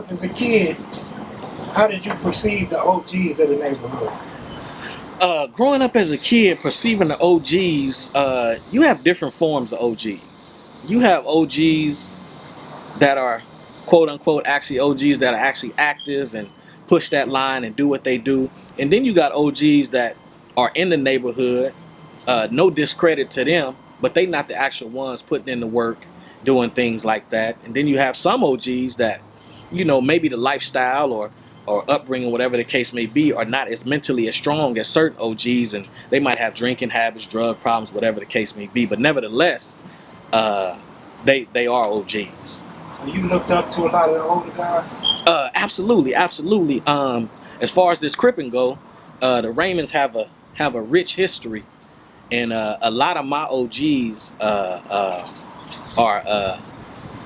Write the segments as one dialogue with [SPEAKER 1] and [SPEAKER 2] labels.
[SPEAKER 1] up as a kid, how did you perceive the OGs of the neighborhood?
[SPEAKER 2] Growing up as a kid, perceiving the OGs, you have different forms of OGs. You have OGs that are quote unquote actually OGs that are actually active and push that line and do what they do. And then you got OGs that are in the neighborhood, no discredit to them, but they not the actual ones putting in the work, doing things like that. And then you have some OGs that, maybe the lifestyle or upbringing, whatever the case may be, are not as mentally as strong as certain OGs, and they might have drinking habits, drug problems, whatever the case may be. But nevertheless, they are OGs.
[SPEAKER 1] So you looked up to a lot of the older guys?
[SPEAKER 2] Absolutely, absolutely. As far as this Crippin' go, the Raymonds have a rich history, and a lot of my OGs are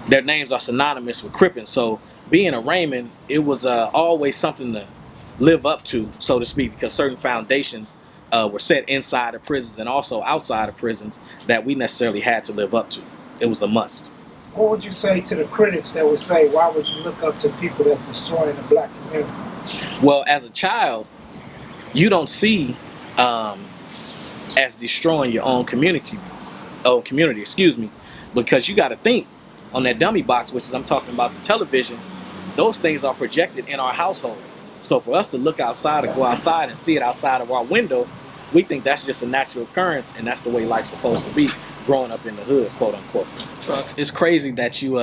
[SPEAKER 2] their names are synonymous with Crippin'. So being a Raymond, it was always something to live up to, so to speak, because certain foundations were set inside of prisons and also outside of prisons that we necessarily had to live up to. It was a must.
[SPEAKER 1] What would you say to the critics that would say, why would you look up to people that's destroying the black community?
[SPEAKER 2] Well, as a child, you don't see as destroying your own community, because you got to think on that dummy box, which is I'm talking about the television. Those things are projected in our household. So for us to look outside or go outside and see it outside of our window, we think that's just a natural occurrence, and that's the way life's supposed to be, growing up in the hood, quote unquote. Trucks. It's crazy that you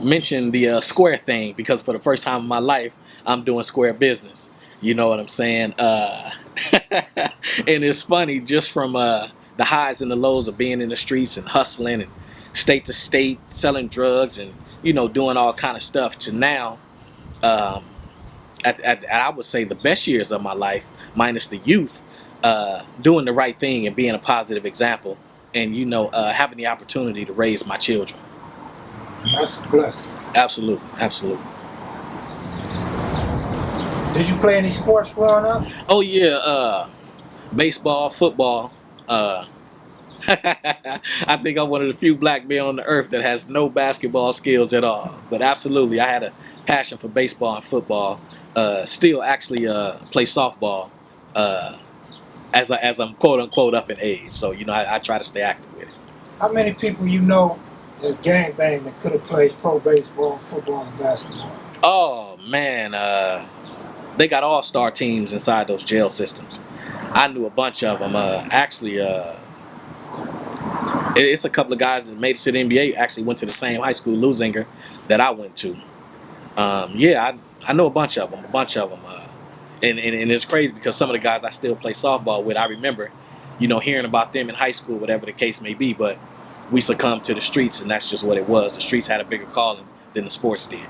[SPEAKER 2] mentioned the square thing, because for the first time in my life, I'm doing square business. You know what I'm saying? And it's funny, just from the highs and the lows of being in the streets and hustling and state to state, selling drugs and doing all kind of stuff, to now, I would say the best years of my life, minus the youth, doing the right thing and being a positive example, and having the opportunity to raise my children.
[SPEAKER 1] That's a blessing.
[SPEAKER 2] Absolutely, absolutely.
[SPEAKER 1] Did you play any sports growing up?
[SPEAKER 2] Oh yeah, baseball, football. I think I'm one of the few black men on the earth that has no basketball skills at all. But absolutely, I had a passion for baseball and football. Still actually play softball as I'm quote unquote up in age. So I try to stay active with it.
[SPEAKER 1] How many people you know that gangbang that could have played pro baseball, football, and basketball?
[SPEAKER 2] Oh man, they got all-star teams inside those jail systems. I knew a bunch of them. It's a couple of guys that made it to the NBA. Actually went to the same high school, Lusinger, that I went to. I know a bunch of them. And it's crazy because some of the guys I still play softball with, I remember, hearing about them in high school, whatever the case may be. But we succumbed to the streets, and that's just what it was. The streets had a bigger calling than the sports did.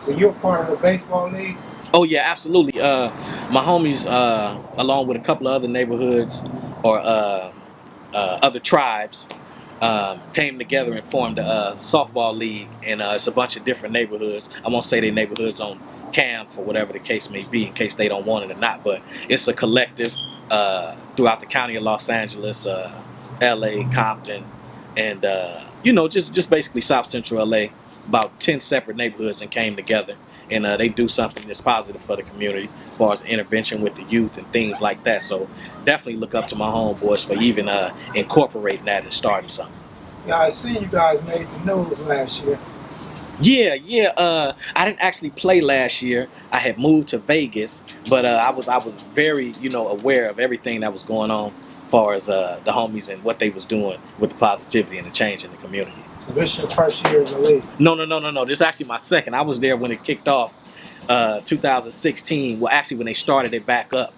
[SPEAKER 1] So you're part of the baseball league?
[SPEAKER 2] Oh yeah, absolutely. My homies, along with a couple of other neighborhoods or other tribes, came together and formed a softball league, and it's a bunch of different neighborhoods. I won't say their neighborhoods on cam for whatever the case may be, in case they don't want it or not, but it's a collective throughout the county of Los Angeles, LA, Compton, and just basically South Central LA. About 10 separate neighborhoods and came together, and they do something that's positive for the community as far as intervention with the youth and things like that. So definitely look up to my homeboys for even incorporating that and starting something.
[SPEAKER 1] Yeah, I seen you guys made the news last year.
[SPEAKER 2] Yeah. I didn't actually play last year. I had moved to Vegas, but I was very aware of everything that was going on as far as the homies and what they was doing with the positivity and the change in the community.
[SPEAKER 1] So this is your first year in the league?
[SPEAKER 2] No. This is actually my second. I was there when it kicked off, 2016. Well, actually, when they started it back up,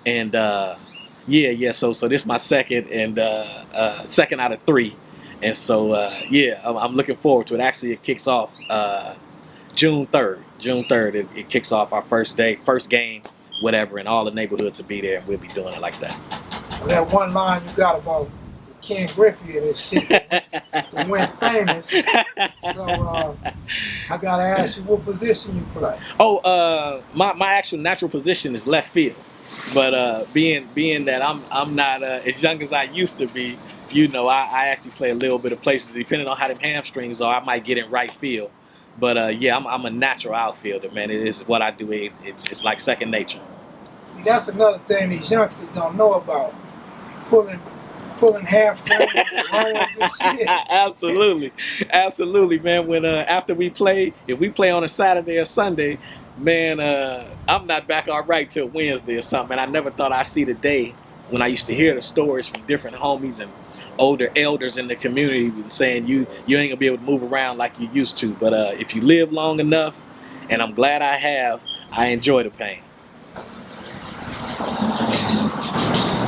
[SPEAKER 2] and yeah. So this is my second, and second out of 3, and so I'm looking forward to it. Actually, it kicks off June 3rd. It kicks off our first game, whatever, and all the neighborhoods will be there, and we'll be doing it like that.
[SPEAKER 1] Well, that one line you got about Ken Griffey and his shit went famous. So I gotta ask you, what position you play?
[SPEAKER 2] Oh, my actual natural position is left field, but being that I'm not as young as I used to be, I actually play a little bit of places. Depending on how them hamstrings are, I might get in right field. But yeah, I'm a natural outfielder, man. It is what I do. It's like second nature.
[SPEAKER 1] See, that's another thing these youngsters don't know about. Pulling hamstrings and runs and shit.
[SPEAKER 2] Absolutely, absolutely, man. When after we play, if we play on a Saturday or Sunday, man, I'm not back all right till Wednesday or something. And I never thought I'd see the day when I used to hear the stories from different homies and older elders in the community saying you ain't gonna be able to move around like you used to. But if you live long enough, and I'm glad I have, I enjoy the pain.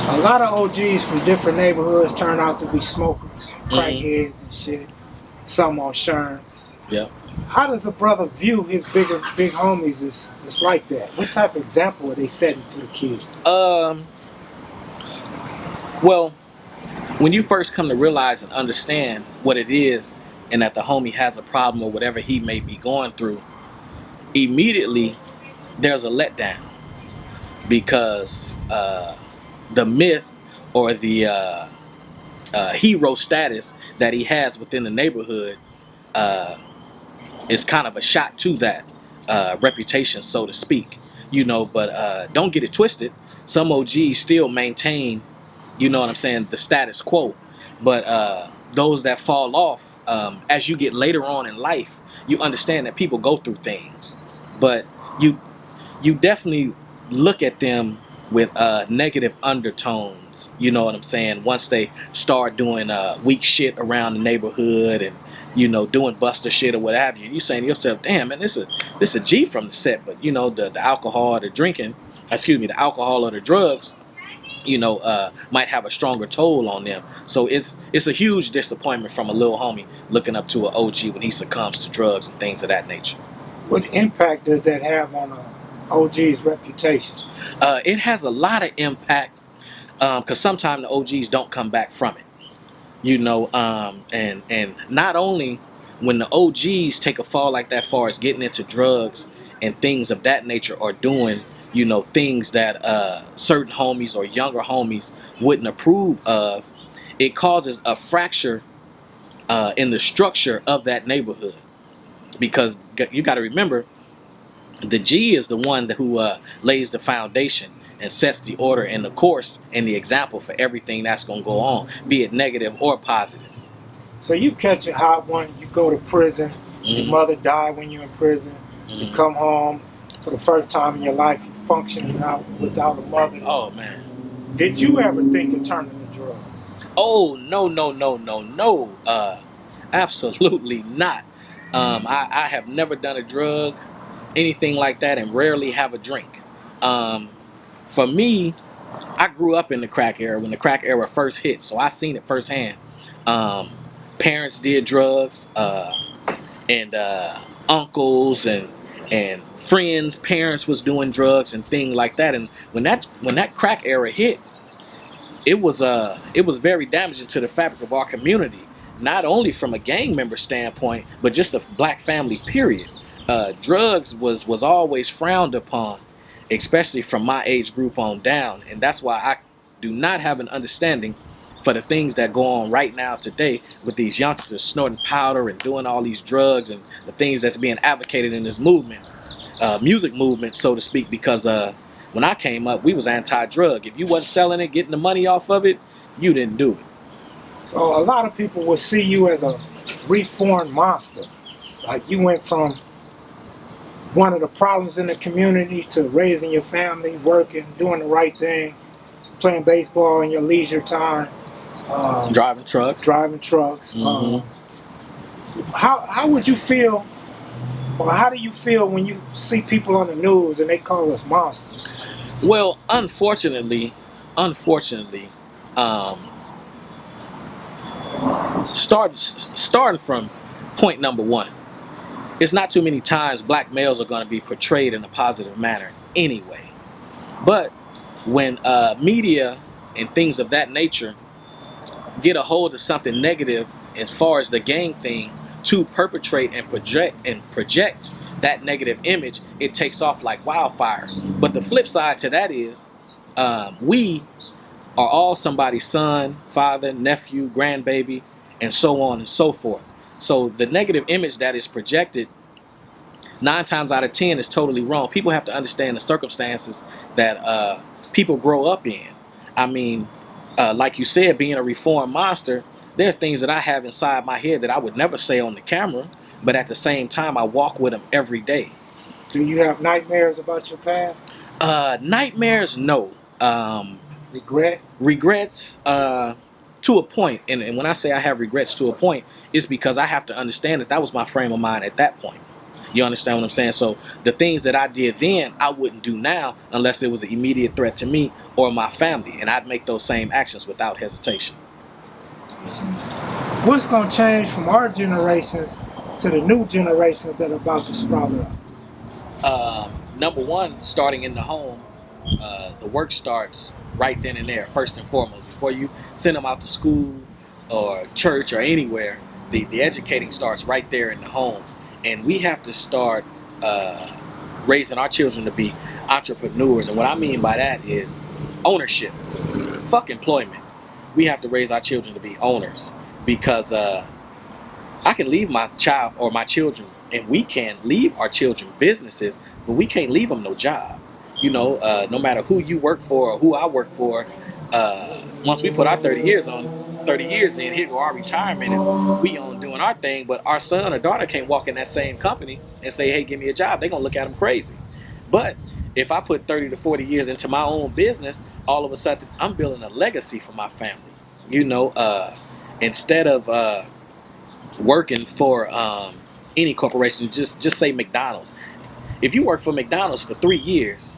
[SPEAKER 1] A lot of OGs from different neighborhoods turn out to be smokers, crackheads and shit. Some on Sherm.
[SPEAKER 2] Yeah.
[SPEAKER 1] How does a brother view his big homies as like that? What type of example are they setting for the kids?
[SPEAKER 2] Well, when you first come to realize and understand what it is, and that the homie has a problem or whatever he may be going through, immediately there's a letdown because the myth or the hero status that he has within the neighborhood is kind of a shot to that reputation, so to speak. But don't get it twisted. Some OGs still maintain, you know what I'm saying, the status quo. But those that fall off, as you get later on in life, you understand that people go through things. But you definitely look at them with negative undertones. You know what I'm saying? Once they start doing weak shit around the neighborhood and doing buster shit or what have you, you saying to yourself, "Damn, man, this a G from the set." But the alcohol or the drinking, the alcohol or the drugs, might have a stronger toll on them. So it's a huge disappointment from a little homie looking up to an OG when he succumbs to drugs and things of that nature.
[SPEAKER 1] What impact does that have on an OG's reputation?
[SPEAKER 2] It has a lot of impact because sometimes the OGs don't come back from it. And not only when the OGs take a fall like that, far as getting into drugs and things of that nature, or doing things that certain homies or younger homies wouldn't approve of, it causes a fracture in the structure of that neighborhood. Because you got to remember, the G is the one who lays the foundation and sets the order and the course and the example for everything that's going to go on, be it negative or positive.
[SPEAKER 1] So you catch a hot one, you go to prison, your mother died when you're in prison, you come home for the first time in your life, you're functioning out without a mother.
[SPEAKER 2] Oh, man.
[SPEAKER 1] Did you ever think of turning to drugs?
[SPEAKER 2] Oh, no. Absolutely not. I have never done a drug, anything like that, and rarely have a drink. For me, I grew up in the crack era when the crack era first hit, so I seen it firsthand. Parents did drugs, and uncles and friends' parents was doing drugs and things like that. And when that crack era hit, it was very damaging to the fabric of our community, not only from a gang member standpoint, but just a black family period. Drugs was always frowned upon, especially from my age group on down, and that's why I do not have an understanding for the things that go on right now today with these youngsters snorting powder and doing all these drugs and the things that's being advocated in this movement, music movement, so to speak. Because when I came up, we was anti-drug. If you wasn't selling it, getting the money off of it, you didn't do it.
[SPEAKER 1] So a lot of people will see you as a reformed monster. Like you went from one of the problems in the community to raising your family, working, doing the right thing, playing baseball in your leisure time,
[SPEAKER 2] driving trucks.
[SPEAKER 1] How would you feel, or how do you feel when you see people on the news and they call us monsters?
[SPEAKER 2] Well, unfortunately, starting from point number one, it's not too many times black males are going to be portrayed in a positive manner anyway. But when media and things of that nature get a hold of something negative as far as the gang thing to perpetrate and project that negative image, it takes off like wildfire. But the flip side to that is we are all somebody's son, father, nephew, grandbaby, and so on and so forth. So the negative image that is projected 9 times out of 10 is totally wrong. People have to understand the circumstances that people grow up in. I mean, like you said, being a reformed monster, there are things that I have inside my head that I would never say on the camera, but at the same time, I walk with them every day.
[SPEAKER 1] Do you have nightmares about your past?
[SPEAKER 2] Nightmares, no.
[SPEAKER 1] Regret?
[SPEAKER 2] Regrets, to a point, and when I say I have regrets to a point, it's because I have to understand that was my frame of mind at that point. You understand what I'm saying? So the things that I did then, I wouldn't do now unless it was an immediate threat to me or my family, and I'd make those same actions without hesitation.
[SPEAKER 1] What's going to change from our generations to the new generations that are about to sprout up?
[SPEAKER 2] Number one, starting in the home, the work starts right then and there, first and foremost. Before you send them out to school or church or anywhere, the educating starts right there in the home. And we have to start raising our children to be entrepreneurs. And what I mean by that is ownership. Fuck employment. We have to raise our children to be owners, because I can leave my child or my children, and we can leave our children businesses, but we can't leave them no job. You know, no matter who you work for or who I work for, once we put our 30 years in, here go our retirement, and we on doing our thing, but our son or daughter can't walk in that same company and say, hey, give me a job. They're going to look at them crazy. But if I put 30 to 40 years into my own business, all of a sudden I'm building a legacy for my family. You know, instead of working for any corporation, just say McDonald's. If you work for McDonald's for 3 years,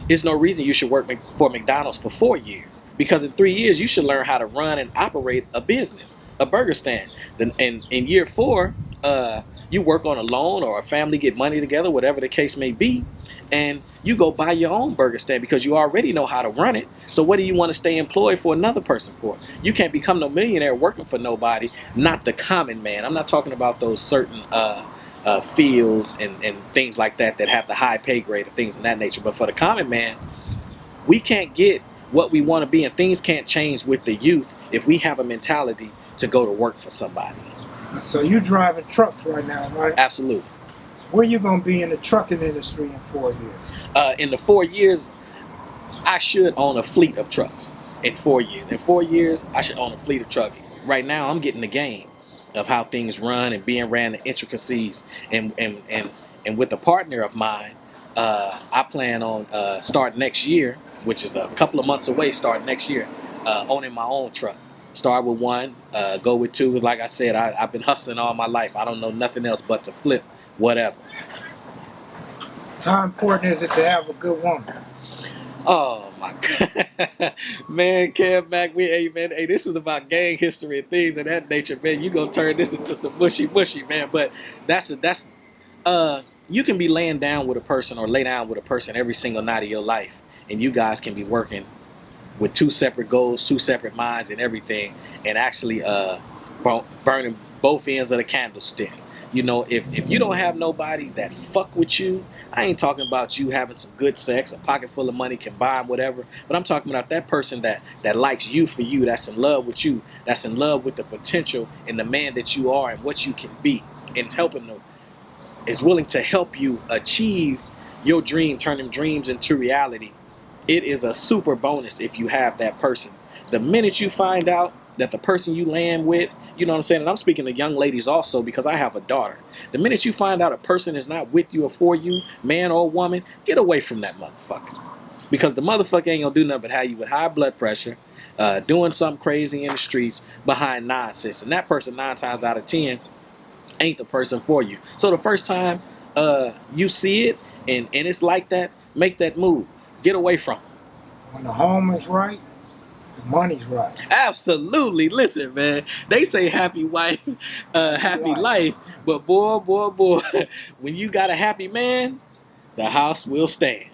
[SPEAKER 2] there's no reason you should work for McDonald's for 4 years. Because in 3 years, you should learn how to run and operate a business, a burger stand. Then in year 4, you work on a loan, or a family get money together, whatever the case may be, and you go buy your own burger stand because you already know how to run it. So what do you want to stay employed for another person for? You can't become no millionaire working for nobody, not the common man. I'm not talking about those certain fields and things like that have the high pay grade and things of that nature. But for the common man, we can't get what we want to be, and things can't change with the youth if we have a mentality to go to work for somebody.
[SPEAKER 1] So you're driving trucks right now, right?
[SPEAKER 2] Absolutely.
[SPEAKER 1] Where you going to be in the trucking industry in 4 years?
[SPEAKER 2] In the 4 years, I should own a fleet of trucks. In 4 years. In 4 years, I should own a fleet of trucks. Right now, I'm getting the game of how things run and being ran, the intricacies. And with a partner of mine, I plan on start next year, which is a couple of months away, start next year, owning my own truck. Start with one, go with two. Like I said, I've been hustling all my life. I don't know nothing else but to flip whatever.
[SPEAKER 1] How important is it to have a good woman?
[SPEAKER 2] Oh my God, man, Cam Mac, hey, this is about gang history and things of that nature, man. You gonna turn this into some mushy, man. But you can be laying down with a person or lay down with a person every single night of your life, and you guys can be working with 2 separate goals, 2 separate minds, and everything, and actually burning both ends of the candlestick. You know, if you don't have nobody that fuck with you, I ain't talking about you having some good sex, a pocket full of money, can buy whatever, but I'm talking about that person that likes you for you, that's in love with you, that's in love with the potential and the man that you are and what you can be, and is willing to help you achieve your dream, turn them dreams into reality. It is a super bonus if you have that person. The minute you find out that the person you land with, you know what I'm saying, and I'm speaking to young ladies also because I have a daughter. The minute you find out a person is not with you or for you, man or woman, get away from that motherfucker. Because the motherfucker ain't gonna do nothing but have you with high blood pressure, doing something crazy in the streets behind nonsense. And that person 9 times out of 10 ain't the person for you. So the first time you see it and it's like that, make that move. Get away from it.
[SPEAKER 1] When the home is right, the money's right.
[SPEAKER 2] Absolutely. Listen, man, they say happy wife, happy life, but boy, when you got a happy man, the house will stand.